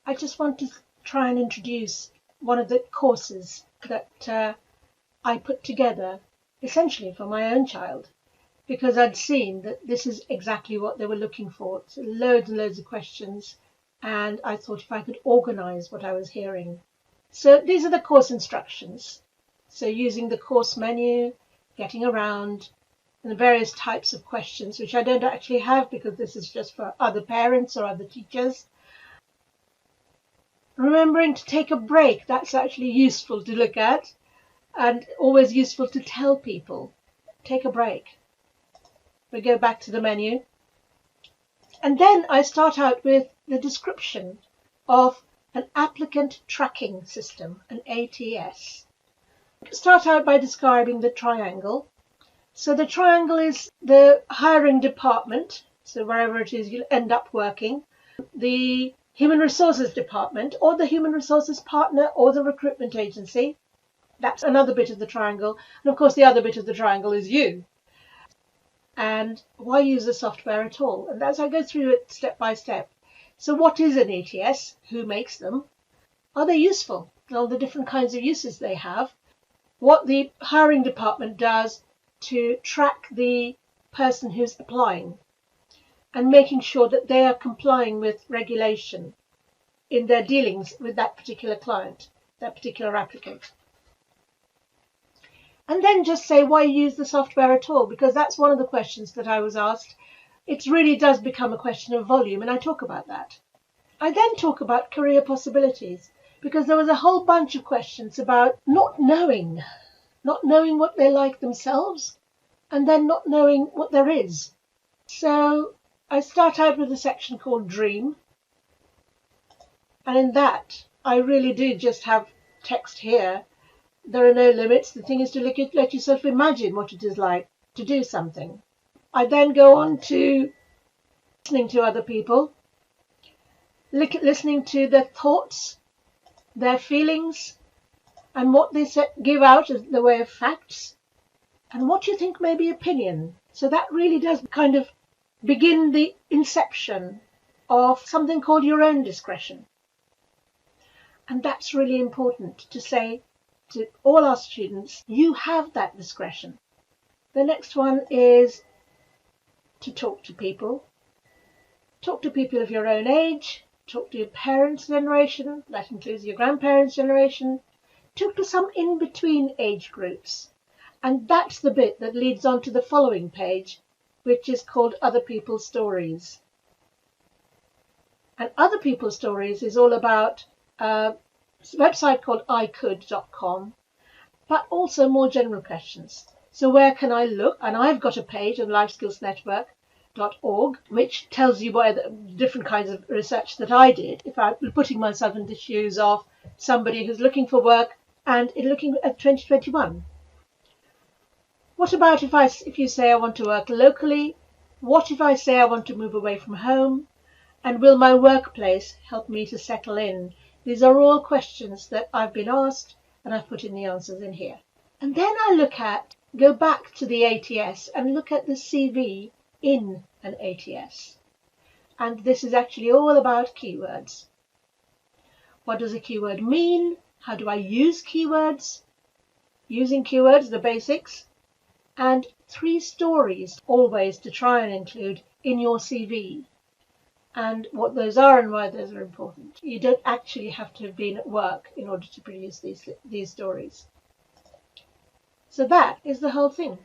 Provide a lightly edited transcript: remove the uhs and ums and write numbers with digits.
I just want to try and introduce one of the courses that I put together essentially for my own child, because I'd seen that this is exactly what they were looking for. So loads and loads of questions, and I thought if I could organize what I was hearing. So these are the course instructions. So using the course menu, getting around, and the various types of questions, which I don't actually have because this is just for other parents or other teachers. Remembering to take a break, that's actually useful to look at, and always useful to tell people. Take a break. We go back to the menu. And then I start out with the description of an applicant tracking system, an ATS. Start out by describing the triangle. So the triangle is the hiring department, so wherever it is you'll end up working, the human resources department, or the human resources partner, or the recruitment agency. That's another bit of the triangle. And of course, the other bit of the triangle is you. And why use the software at all? And as I go through it step by step. So what is an ATS? Who makes them? Are they useful? All the different kinds of uses they have. What the hiring department does to track the person who's applying and making sure that they are complying with regulation in their dealings with that particular client, that particular applicant. And then just say why use the software at all, because that's one of the questions that I was asked. It really does become a question of volume, and I talk about that. I then talk about career possibilities, because there was a whole bunch of questions about not knowing what they like themselves, and then not knowing what there is. So I start out with a section called Dream, and in that I really do just have text here. There are no limits. The thing is to let yourself imagine what it is like to do something. I then go on to listening to other people, listening to their thoughts, their feelings, and what they give out as the way of facts, and what you think may be opinion. So that really does kind of begin the inception of something called your own discretion. And that's really important to say to all our students, you have that discretion. The next one is to talk to people. Talk to people of your own age. Talk to your parents' generation. That includes your grandparents' generation. Talk to some in-between age groups. And that's the bit that leads on to the following page, which is called Other People's Stories. And Other People's Stories is all about it's a website called icould.com, but also more general questions. So where can I look? And I've got a page on lifeskillsnetwork.org, which tells you where the different kinds of research that I did, if I'm putting myself in the shoes of somebody who's looking for work and looking at 2021. What about if you say I want to work locally? What if I say I want to move away from home? And will my workplace help me to settle in? These are all questions that I've been asked, and I've put in the answers in here. And then I go back to the ATS and look at the CV in an ATS. And this is actually all about keywords. What does a keyword mean? How do I use keywords? Using keywords, the basics. And 3 stories always to try and include in your CV. And what those are and why those are important. You don't actually have to have been at work in order to produce these stories. So that is the whole thing.